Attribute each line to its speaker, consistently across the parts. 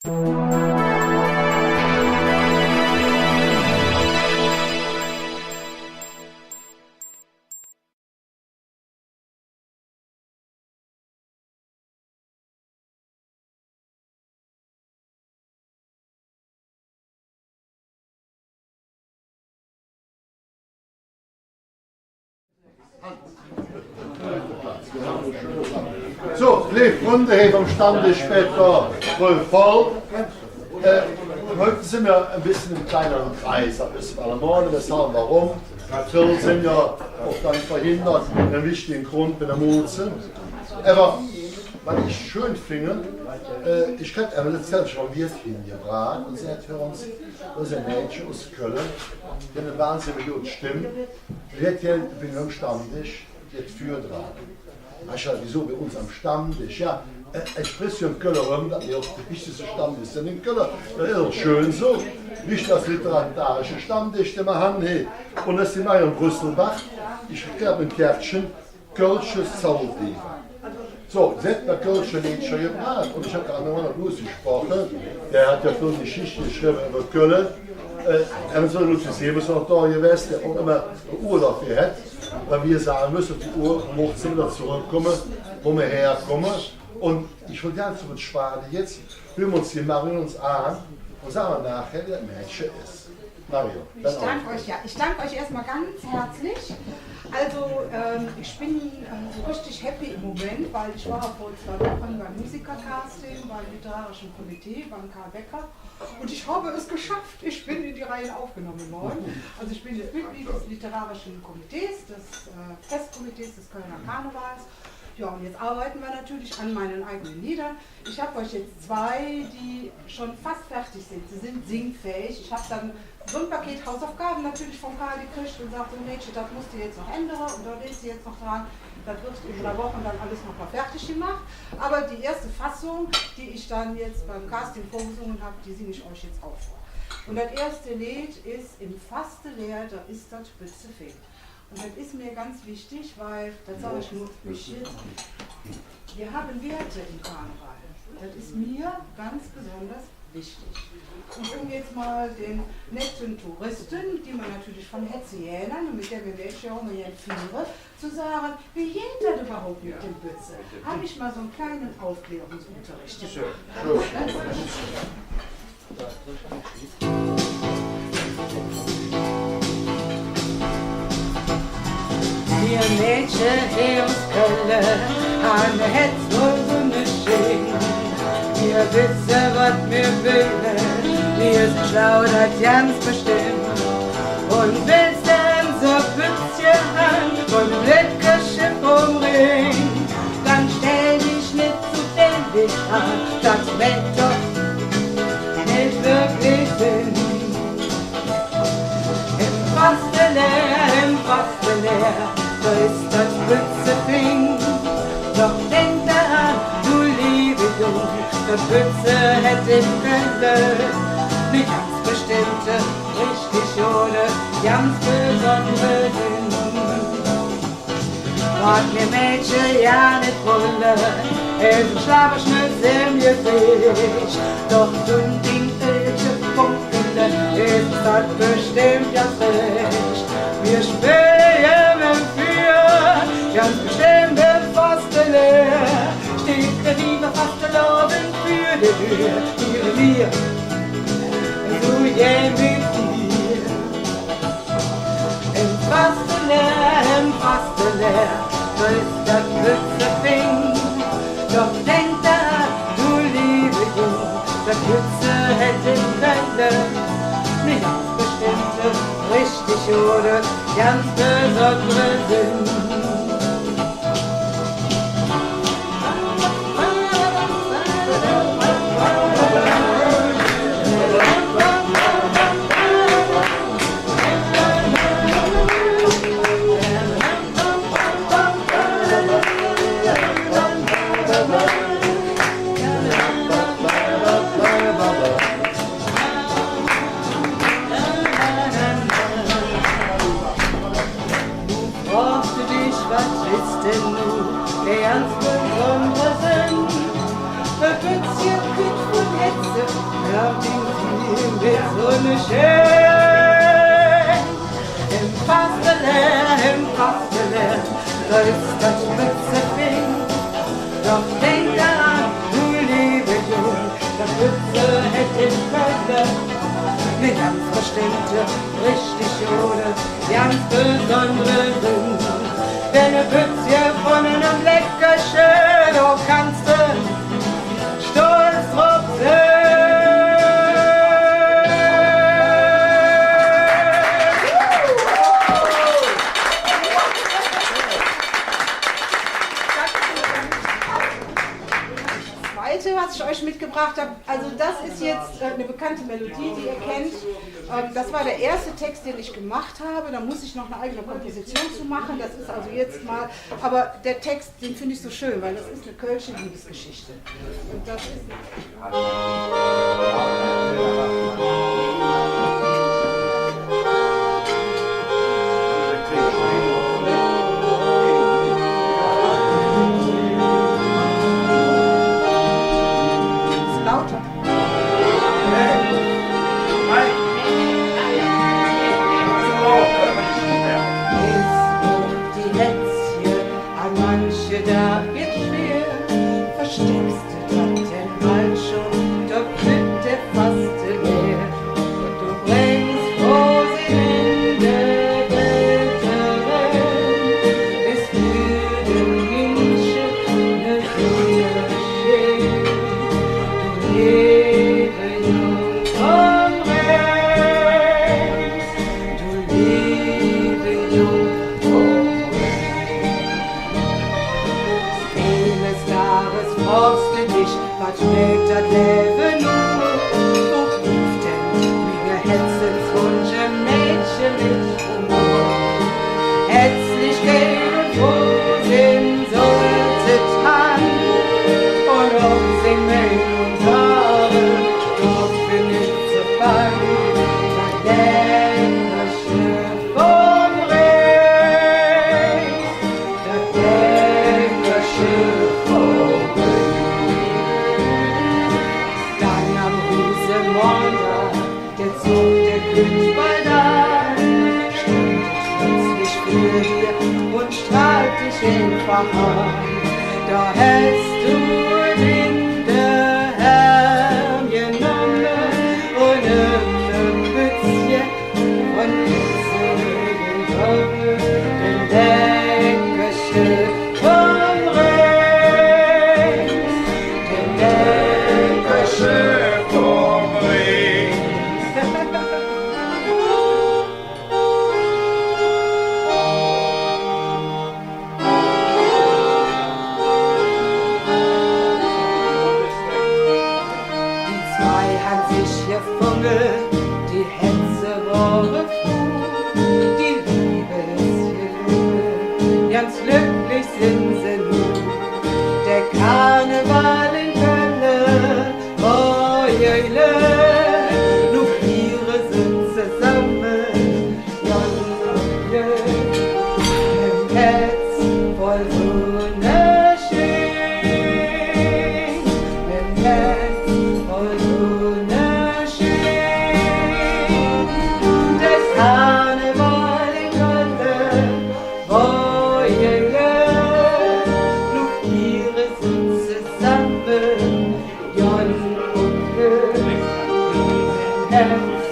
Speaker 1: So, liebe Freunde, hier vom Stand ist später voll. Heute sind wir ein bisschen im kleineren Kreis, ein bisschen allemal, weshalb, warum. Natürlich sind ja oft dann verhindert, einen wichtigen Grund bei der Mut sind. Aber was ich schön finde, ich könnte aber letztendlich schon Wirt hingebracht und sie hat für uns, das ist ein Mädchen aus Köln, die eine wahnsinnig gute Stimme. Wird hier am Stammtisch jetzt für dran. Weißt du, wieso bei uns am Stammtisch? Ja, Expression Köln, das ist auch der wichtigste Stammtisch in Köln. Das ist auch schön so. Nicht das literarische Stammtisch, den wir haben. Und das sind wir in Brüsselbach. Ich glaube ein Kärtchen, Kölsches Zaubertiefer. So, jetzt hat der Kölsche Liedchen gebracht. Und ich habe gerade noch mal gesprochen. Der hat ja viel Geschichte geschrieben über Köln. En zo doet ze even zo'n dag geweest, der auch immer Urlaub hat, weil wir sagen müssen, auf die Uhr muss wieder zurückkommen, wo wir herkommen. Und ich will gerne zu uns sparen. Jetzt hören wir uns die Mario uns an und sagen nachher, der Mädchen ist. Mario,
Speaker 2: ich danke euch erstmal ganz herzlich. Also ich bin so richtig happy im Moment, weil ich war vor 2 Wochen beim Musikercasting, beim literarischen Komitee, beim Karl Becker und ich habe es geschafft. Ich bin in die Reihen aufgenommen worden. Also ich bin jetzt Mitglied des literarischen Komitees, des Festkomitees des Kölner Karnevals. Ja, und jetzt arbeiten wir natürlich an meinen eigenen Liedern. Ich habe euch jetzt 2, die schon fast fertig sind. Sie sind singfähig. Ich habe dann so ein Paket Hausaufgaben natürlich von Karl gekriegt und sagte, Mädchen, das musst du jetzt noch ändern und da willst du jetzt noch dran. Das wird in 3 Wochen dann alles noch mal fertig gemacht. Aber die erste Fassung, die ich dann jetzt beim Casting vorgesungen habe, die singe ich euch jetzt auch vor. Und das erste Lied ist Im Faste leer, da ist das Spitze fehlt. Und das ist mir ganz wichtig, weil, das sage ich nur, wir haben Werte im Karneval. Das ist mir ganz besonders wichtig. Und um jetzt mal den netten Touristen, die man natürlich von Hetziänern und mit der wir welche auch mal führen, zu sagen, wie geht das überhaupt mit dem Bütze? Habe ich mal so einen kleinen Aufklärungsunterricht gemacht.
Speaker 3: Wir Mädchen hier aus Köln, an der Hetz und so ne Schön. Wir wissen, was wir wollen, wir sind schlau, das ganz bestimmt. Und willst denn so Bützchen an vom Glücksschiff umring, dann stell dich nicht zu dämlich an, das macht doch nicht wirklich Sinn. Im Faste leer, so ist das Bützefing. Doch denk daran, du liebe Jung, das Bütze hätte ich können. Nicht ganz bestimmte, richtig oder ganz besondere Sinn. Wart mir Mädchen ja nicht wollen, im Schlaferschnitt sind wir fähig. Doch du Dinkelche Punkte, ist das bestimmt ja recht. Wir spielen für ganz bestimmt im Faste leer. Steht der Liebe fast erlauben für die Tür, ihre mir, so je mit dir. Im Faste leer, so ist das Bützefing. Doch denk daran, du liebe Jung, das Bütze hätte ich können. Nicht ganz bestimmte, richtig oder ganz besondere Sinn. Der ganz besondere Sinn, ein bisschen gut von Hetze, hört ihn mit Sonne schön. Im Pastele, läuft das Mütze fing. Doch denk daran, du liebe Jung, das Mütze hätte ich können. Eine ganz bestimmte, richtig oder ganz besondere Sinn. Denn ein Pützchen von einem Leckerchen, da kannst du stolz drauf sein.
Speaker 2: Was ich euch mitgebracht habe, also das ist jetzt eine bekannte Melodie, die ihr kennt. Das war der erste Text, den ich gemacht habe. Da muss ich noch eine eigene Komposition zu machen. Das ist also jetzt mal, aber der Text, den finde ich so schön, weil das ist eine kölsche Liebesgeschichte. Und das ist
Speaker 3: da wird schwer, versteckst du das denn mal schon, doch wird der Faste leer. Du bringst frohsehende Wälterin, bist müde Menschen, ne Sonne schön. Du lebe jung vom Recht, du lebe jung vom brauchst du dich, was schmeckt das Leben nur? Wo ruft denn mir Herzenswunsch ein Mädchen mit Humor? Herzlichkeit und Frohsinn sollte dran und auch singen und sagen, doch bin ich zu fein. Das Längerschiff vom Recht, das Längerschiff vom der Zug, der glüht bald an, stimmt plötzlich für dir und strahlt dich einfach an. Da hältst du in der Arm genommen und ein Bützchen von Küssen genommen, den Leckerchen vom Recht, den Leckerchen vom Recht. Die Hetze war froh, die Liebe ist gelungen, ganz glücklich sind sie nun. Der Karneval in Köln, oh Jöle, nur ihre sind zusammen, ganz glücklich, im Herz voll wunderschön, im Herz voll wunderschön. Karneval in Köln, wo Jünger, nur ihre sind zusammen, Jon und Glück, im Herz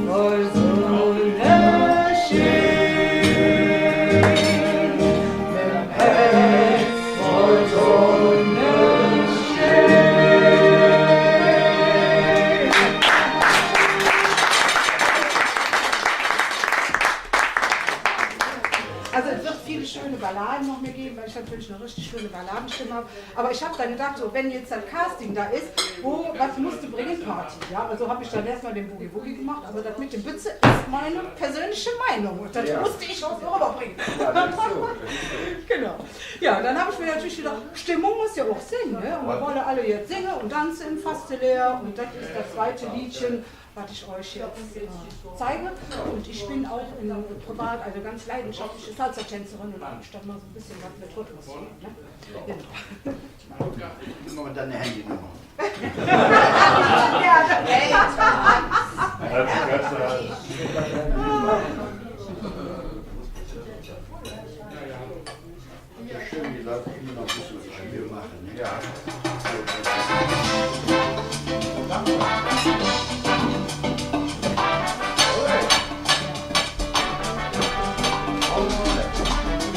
Speaker 3: voll wunderschön, im Herz voll wunderschön.
Speaker 2: Also es wird viele schöne Balladen noch mir geben, weil ich natürlich eine richtig schöne Balladenstimme habe. Aber ich habe dann gedacht, so, wenn jetzt das Casting da ist, was musst du bringen? Party. Ja? Also habe ich dann erstmal den Boogie Woogie gemacht, aber das mit dem Bütze ist meine persönliche Meinung und das musste ich auch so rüberbringen. Genau. Ja, dann habe ich mir natürlich gedacht, Stimmung muss ja auch singen. Ne? Und wir wollen alle jetzt singen und tanzen im Fasteleer und das ist das zweite Liedchen, was ich euch jetzt zeige. Und ich bin auch privat eine ganz leidenschaftliche Salsa-Tänzerin und ich dann mal so ein bisschen was mit Rhythmus hier. Ne? Genau.
Speaker 1: Gib mal deine Handynummer. Schön, die Leute, die noch ein bisschen Spiel machen. Ja.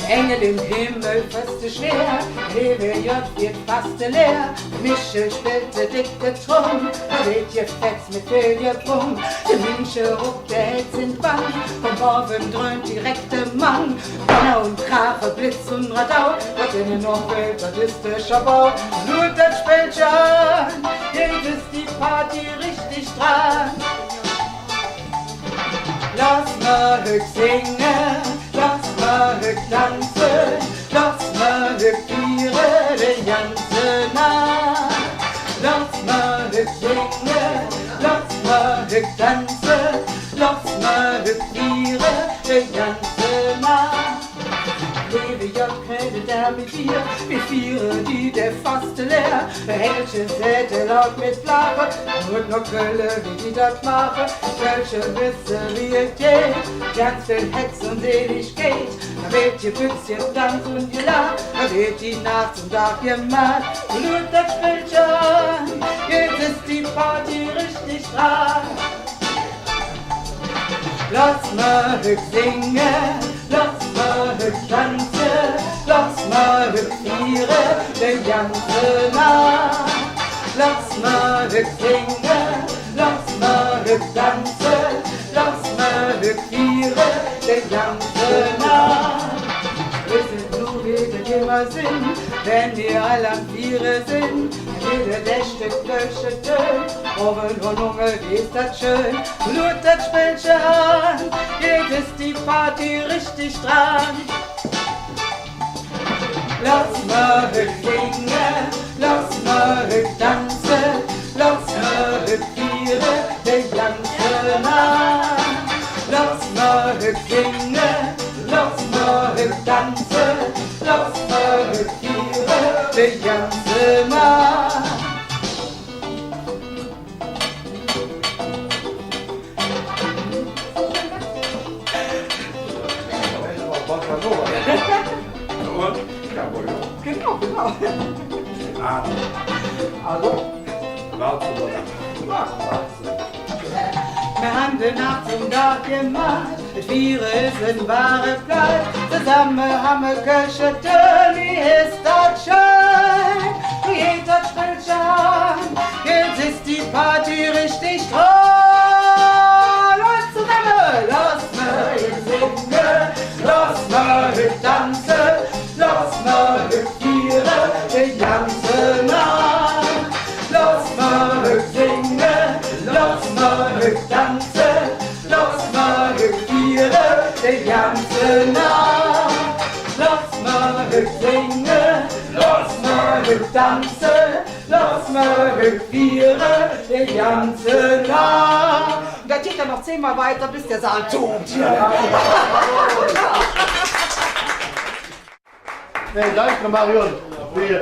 Speaker 3: Engel im Himmel, feste schwer, EWJ wird fast leer. Michel spielte dicke Drum, da weht ihr Fetz mit Filiebrum. Die Münche ruckt, der Held sind bang, vom Morgen dröhnt direkte Mann. Donner und Krache, Blitz und Radau, was innen noch fehlt, das ist der Schabau. Nur das spielt schon, jetzt ist die Party richtig dran. Lass mal höch singen, lass mal höch tanzen, lass mal höch feiern die ganze Nacht. Lass mal höch singen, lass mal höch tanzen, lass mal höch feiern die ganze Nacht. Lebe ja keine da mit dir, wir feiern die der fast leer. Welche Säte laut mit Lache, und noch Kölle, wie die das machen. Welche wissen, wie es geht, ganz viel Hetz und Seligkeit. Da wird ihr Büchschen Tanz und gelacht, da wird die Nacht zum Tag gemacht. Und nur das spielt schon, jetzt ist die Party richtig dran. Lass mal höch singen, lass mal höch tanzen, lass mal höch feiern die ganze Nacht. Lass mal höch singen, lass mal höch tanzen, lass mal höch feiern die ganze Nacht. Wir sind nur wieder immer Sinn, wenn wir alle am Viere sind. Jeder Dächte Klösche tönt, Oben und Lunge, wie ist das schön. Blut, das spielt schon an, jetzt ist die Party richtig dran. Lass mal höch singen, lass mal höch tanzen, lass mal höch feiern die ganze Nacht. Lass mal höch singen, lass mal höch tanzen, lass mal höch feiern die ganze Nacht. Genau, genau. Also, wir haben die Nacht zum Tag gemacht, das Viere ist ein wahre Blatt. Zusammen haben wir Köche, wie ist das schön, wie geht das spielt schon, jetzt ist die Party richtig dran. Und zusammen, lass mal singen, lass mal tanzen, lass mal feiern die ganze Nacht. Lass mal singen, lass mal tanzen, lass mal feiern die ganze Nacht. Lass mal singen, lass mal tanzen, lass mal feiern die ganze Nacht. Und das geht dann noch 10-mal weiter, bis der Saal tobt.
Speaker 1: Nee, danke Marion für die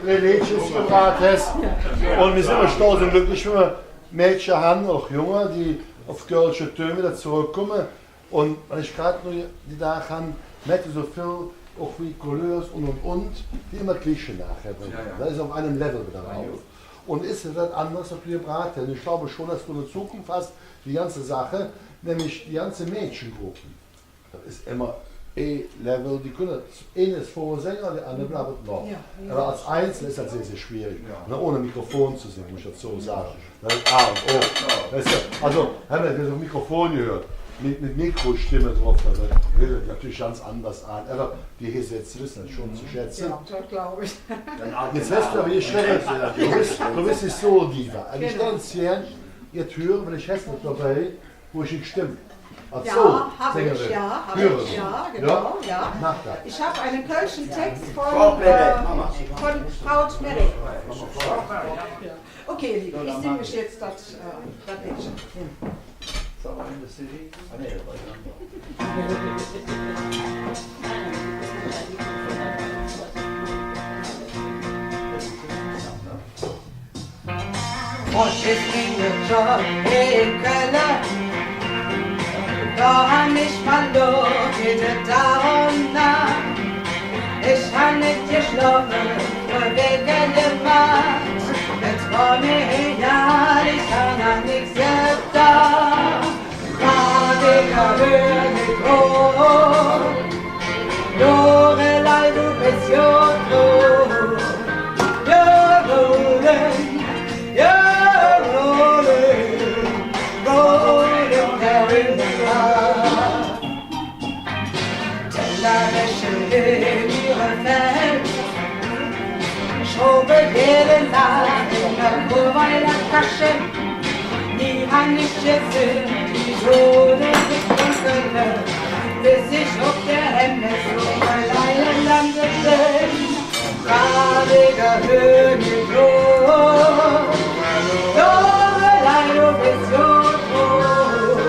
Speaker 1: Religions gebracht hast. Und wir sind immer stolz und glücklich, wenn wir Mädchen haben, auch Junge, die auf girlische Töne wieder zurückkommen. Und wenn ich gerade nur die da kann, merke so viel, auch wie Couleurs und, die immer Klischee nachher bringen. Das ist auf einem Level wieder raus. Und ist es das anders, was du gebracht hast? Ich glaube schon, dass du eine Zukunft hast, die ganze Sache, nämlich die ganze Mädchengruppen. Das ist immer E-Level, die können eines Vorsänger, der andere bleibt noch. Ja. Aber als Einzel ist das sehr, sehr schwierig, ohne Mikrofon zu singen, muss ich dazu sagen. Das ist A und O. Weißt du, also, haben wir das Mikrofon gehört, mit Mikrostimme drauf, das redet natürlich ganz anders an. Aber die hier jetzt wissen das schon zu schätzen.
Speaker 3: Ja, das glaube ich.
Speaker 1: Jetzt weißt du aber, wie schwer du bist nicht so Diva. Ich ganz gern, ihr hören, wenn ich hässlich dabei, wo ich nicht stimme. Ach
Speaker 2: Ja,
Speaker 1: so,
Speaker 2: habe ich,
Speaker 1: Sängerin.
Speaker 2: ja, habe
Speaker 1: Hörerin.
Speaker 2: ich, ja, genau, ja.
Speaker 1: Mach das.
Speaker 2: Ich habe einen kölschen Text von Frau Schmerek. Okay, Liebe, ich singe euch jetzt das Liedchen.
Speaker 3: und ist mir schon egal. Da han ich verloren, geht es darum nach. Ich hab nicht geschlafen, nur wegen der Macht. Es war mir egal, ich hab an nichts gedacht. Radiger König, oh, Lorelei, du bist ja groß. You're rolling, rolling there in the dark. Schoben Laden in der Kurve der Tasche. Die haben nicht gesehen, die Sohne sich dunkel, bis ich auf der Hände so alleine landete. Radiger König, Lorelei, du bist so groß.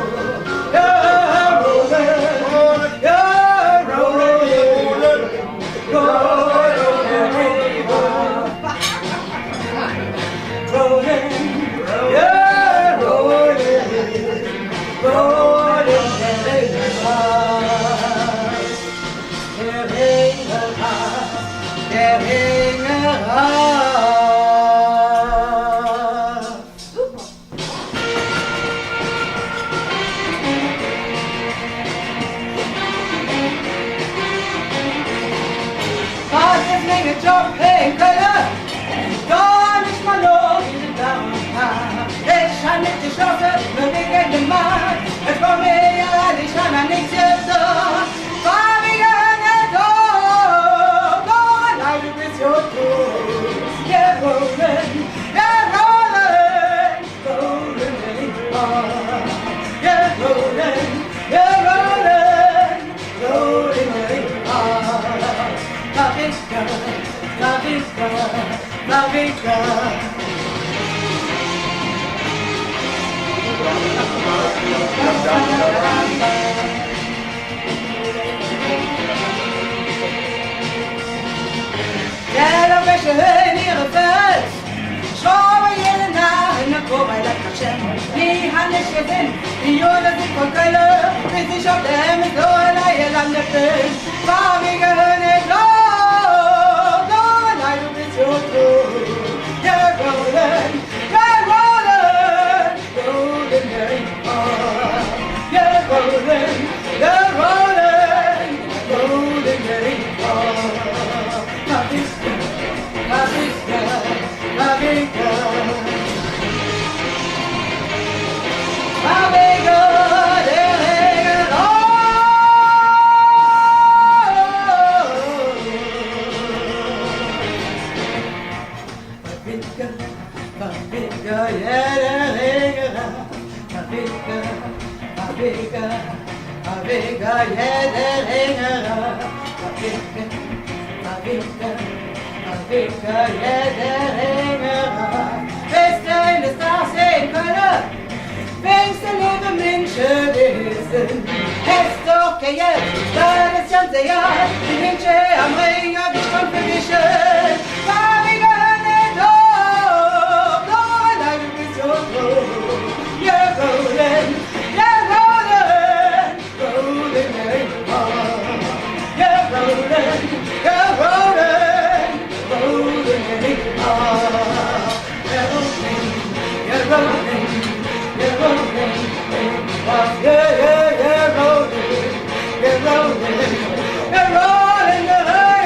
Speaker 3: You're rolling, Der welche Höhen ihre Welt, schraube jede Nacht in der Kurve der Tasche. Die haben nicht gesehen, die Juden sind von Köln, bis ich auf der Hemme so alleine landete. Farbige Höhen, Lorelei, du bist so groß. You're rolling, golden rain. You're rolling, golden rain. Bist eines Tages sehen können, wenn's der liebe Menschen wissen. Es doch jetzt, das ganze Jahr, die Wünsche am Ring, hab ich schon verwischen. Farbige Hände, Lorelei, du bist so groß. You're golden, golden rainbow. You're rolling, golden rainbow. You're rolling, you're rolling, you're rolling. You're rolling, you're rolling, you're rolling, you're rolling.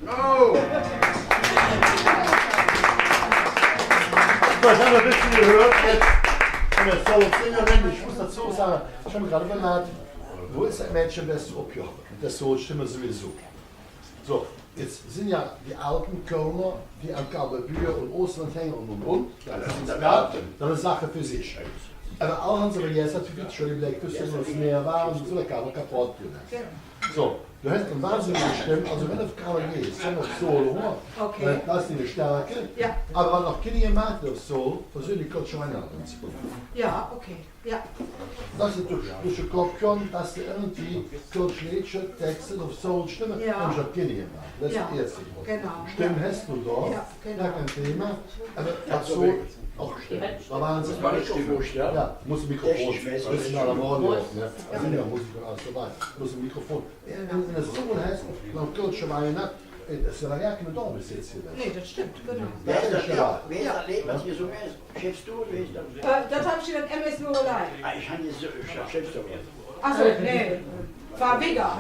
Speaker 4: No!
Speaker 1: schon gerade bemerkt, wo ist das Mädchen best abgehoben? Das so stimmt sowieso. So, jetzt sind ja die alten Kölner, die an Kabelbühr und Ostlandhänger und. Ja, das ist eine Sache für sich. Aber alle haben sie jetzt natürlich schon überlegt, dass es mehr war und so, da kann man kaputt gehen. So, du hast eine wahnsinnige Stimme, also wenn du auf Kabel gehst, sind wir Solo,
Speaker 2: Okay.
Speaker 1: das ist eine Stärke.
Speaker 2: Ja.
Speaker 1: Aber wenn noch keine gemacht auf Solo, versuche ich kurz schon einen anderen zu bringen.
Speaker 2: Ja, okay. Ja.
Speaker 1: Das ist durch den Kopf kommt, dass du irgendwie kurz Liedchen, Texte auf Soul stimmen,
Speaker 2: Ja.
Speaker 1: und ich habe keine gemacht. Das ist
Speaker 2: Ja.
Speaker 1: das erste Mal.
Speaker 2: Genau.
Speaker 1: Stimmen hast du da,
Speaker 2: Ja, genau.
Speaker 1: ja, kein Thema, aber das Soul auch stimmen. Da waren sie ja, muss ein Mikrofon, das ist mal am Morgen, ne? Da sind ja Musiker alles dabei, muss ein Mikrofon. Wenn es Soul hast, dann kurz schon mal nach, es ist ja keine Dame jetzt hier.
Speaker 2: Nee, das stimmt, genau.
Speaker 1: Das ist ja
Speaker 4: Wer ist das Leben, was hier so ist? Chefst du, wer ist das?
Speaker 2: Das habe ich in der MS nur allein.
Speaker 4: Ich habe jetzt chefst du.
Speaker 2: Achso, nee. Farbega.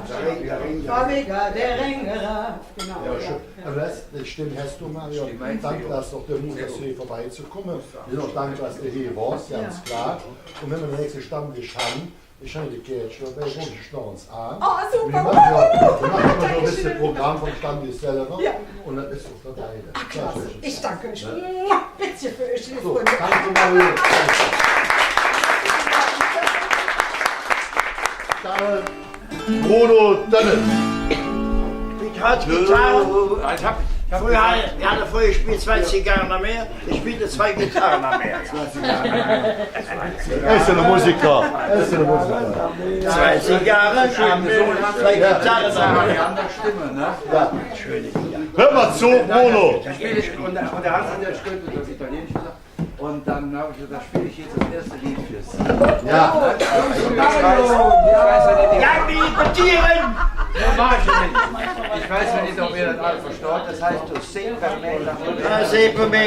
Speaker 2: Farbega, der Ringerer. Genau.
Speaker 1: Ja, schön. Aber das stimmt, hast du, Mario. Danke, dass doch der Mut hast, hier vorbeizukommen. Wir sind auch dankbar, dass du hier warst, ganz klar. Und wenn wir den nächsten Stammtisch haben, ich habe die Kirche, weil ich schnorren uns an.
Speaker 2: Oh, super.
Speaker 1: Wir machen ja so ein bisschen Programm vom Stammtisch selber.
Speaker 2: Ja.
Speaker 1: Und dann ist es dabei.
Speaker 2: Klasse. Ich danke euch. Bitte für euch, liebe
Speaker 1: So,
Speaker 2: Freunde.
Speaker 1: danke, Mario. Dann Bruno Dönnes.
Speaker 4: Ich hatte Gitarren. Wir hatten früher gespielt 2 Zigarren am Meer. Ich spielte 2 Gitarren am Meer.
Speaker 1: Er ist ein Musiker. Er ist ein Musiker.
Speaker 4: 2 Zigarren am Meer, 2 Gitarren am Meer.
Speaker 5: andere Stimme, ne?
Speaker 1: Ja.
Speaker 4: Schöne Gitarren.
Speaker 1: Hör mal zu, Bruno.
Speaker 5: Da spiele ich, und der Hans hat ja stimmt, das Italienisch gesagt. Und dann habe ich gesagt, da spiele ich jetzt das erste Lied fürs.
Speaker 1: Ja.
Speaker 5: Ich weiß ja nicht,
Speaker 4: Ja, wie kotieren!
Speaker 5: das mache ich ja nicht. Ich weiß ja nicht, ob ihr das alle verstaut. Das heißt, du singst per Mail.
Speaker 4: Sei per me,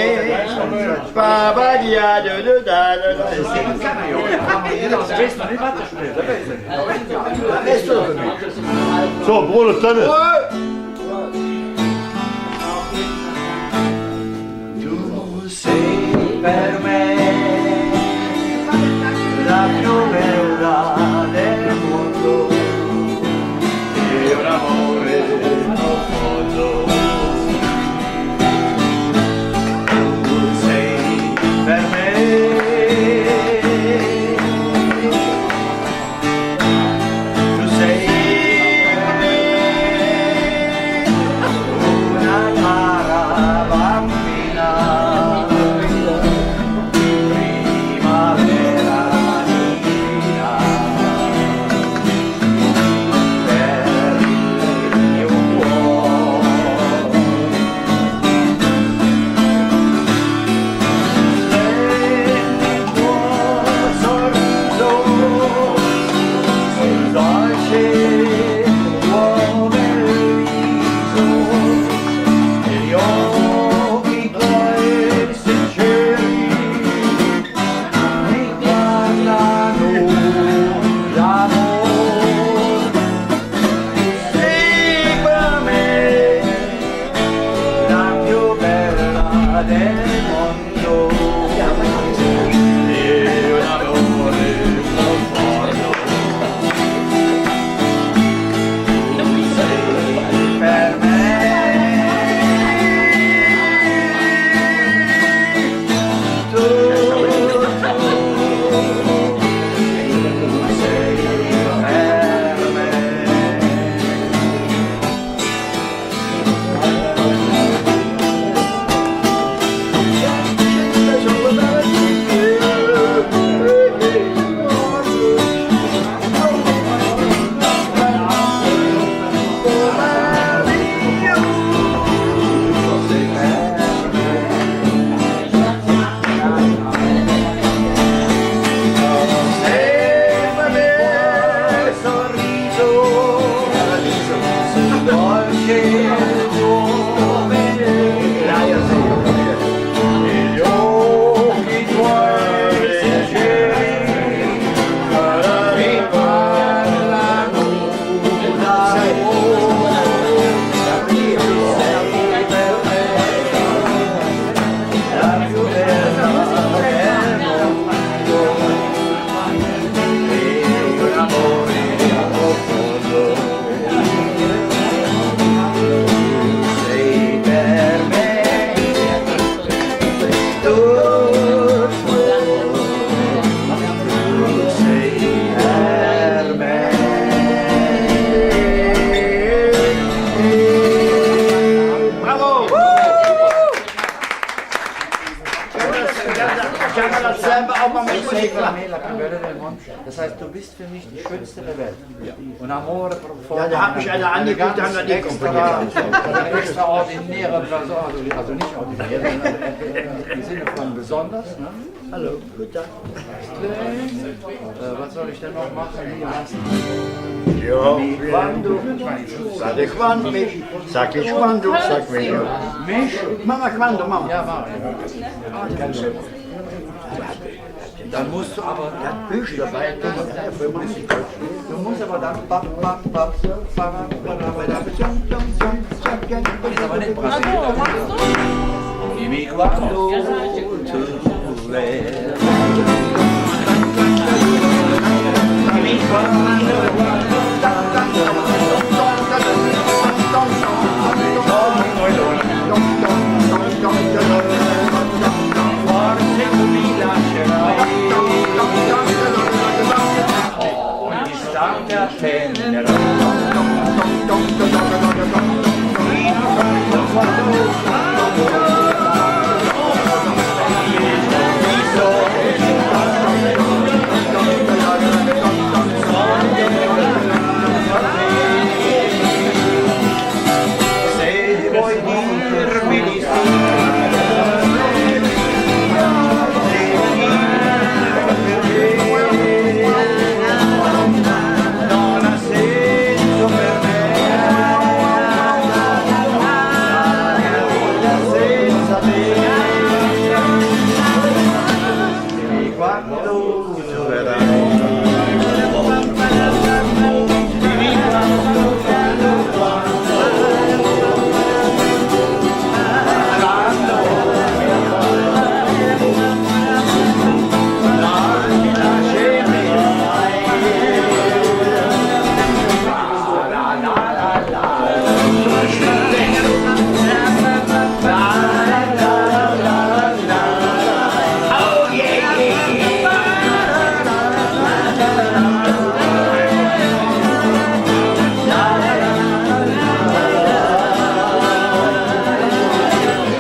Speaker 4: Baba dia da da da da.
Speaker 5: Das kann er ja. Das weiß man nicht, was das spielt. Das weiß ich nicht.
Speaker 1: So, Bruno Dönnes.
Speaker 5: Tu sei per me la più bella del mondo e un amore profondo. Tu sei per me, tu sei per me. bist für mich die Schönste der Welt. Und Amore Profondo.
Speaker 4: Ja, da hat mich einer angeguckt, haben wir die komponiert.
Speaker 5: Extraordinäre Person, also nicht ordinär, sondern im Sinne von besonders. Ne?
Speaker 4: Hallo, guten Tag.
Speaker 5: Was soll ich denn noch machen? Hier lassen.
Speaker 4: Ja, quando, sag quando, sag ich quando, sag mir.
Speaker 5: Mich?
Speaker 4: Mama, quando, Mama.
Speaker 5: Ja, mach ich. Dann musst du aber
Speaker 4: Bücher dabei,
Speaker 5: Du musst aber dann ist aber nicht Brasilien. Dimmi quando tu verrai. Dimmi quando forse tu mi lascerai. Ogni istante attenderai. Se vuoi dirmi di sì, non ha senso per me senza te. Dimmi quando tu verrai. Dimmi quando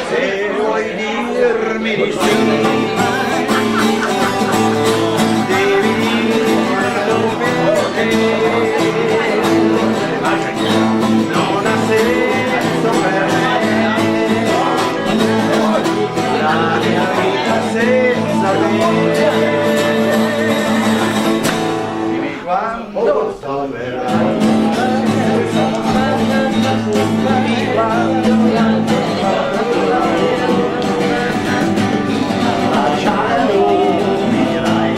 Speaker 5: se vuoi dirmi di sì, devi dirlo perché non ha senso per me la mia vita senza te. Dimmi quando tu verrai. Dimmi quando lasciando finirai.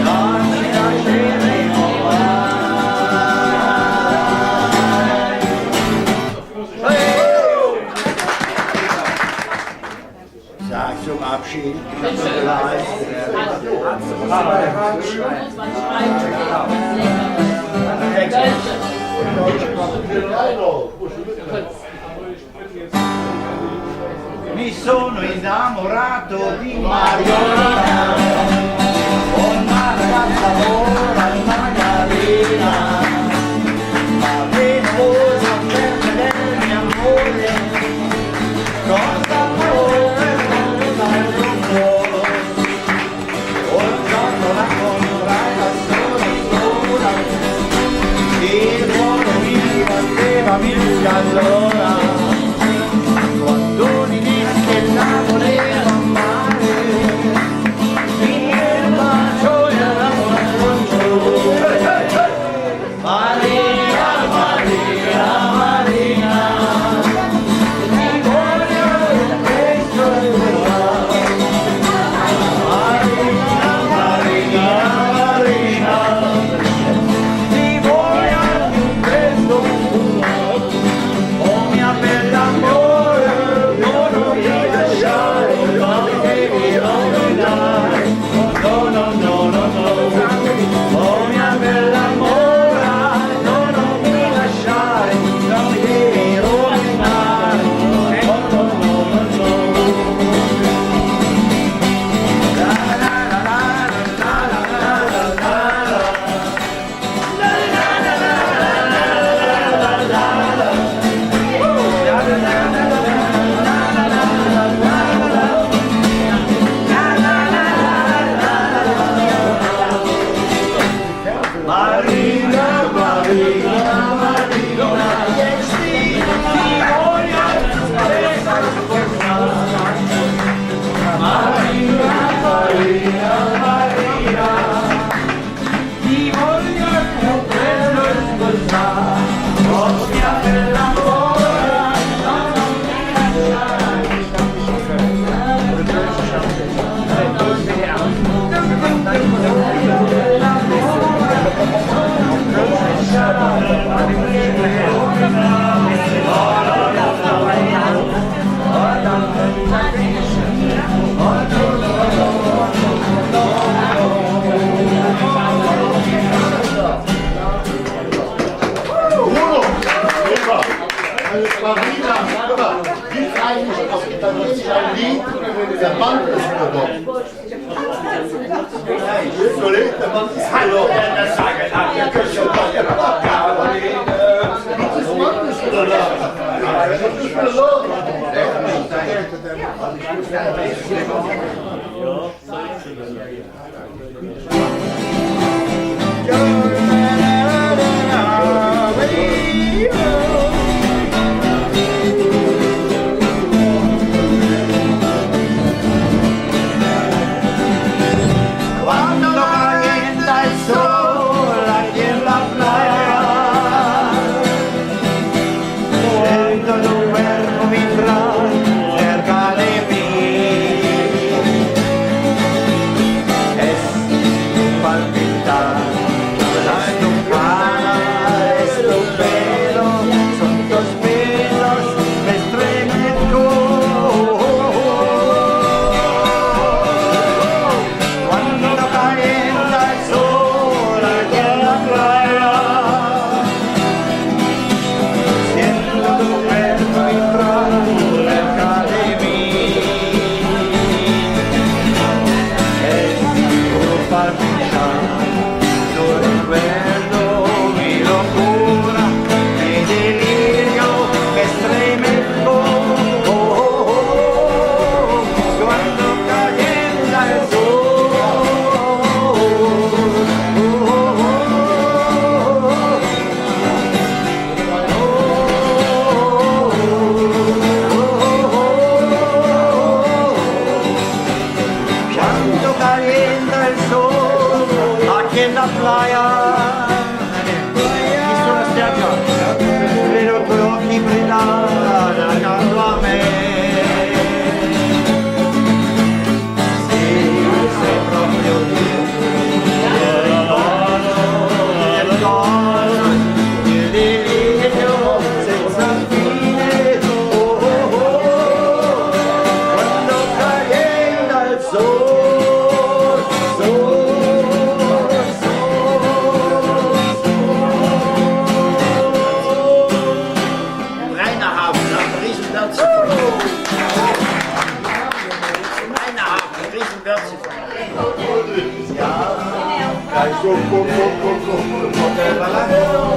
Speaker 5: Non ci lasceremo mai. Sag zum Abschied. Mi sono innamorato di Mariona, una ragazza ora in Margarina, ma devo saperne del mio amore, cosa vuole, cosa non vuole, un giorno la comprai da sola, il cuore mi batteva mille allora, quando mi disse che la voleva amare, il bacio era Maria, Maria, Maria, mi voglio dentro il cuore. Maria, Maria, Maria, mi voglio più presto, oh mia bella.
Speaker 4: Marina, Marina, Marina, jetzt die Moja, Marina, Marina, Marina, die Moja,
Speaker 1: Marina, guck mal, wie ist eigentlich auf Italienisch ein Lied? Der Mann ist verloren. Der Mann ist verloren. Das Mann ist verloren. Go, go, go, go, go.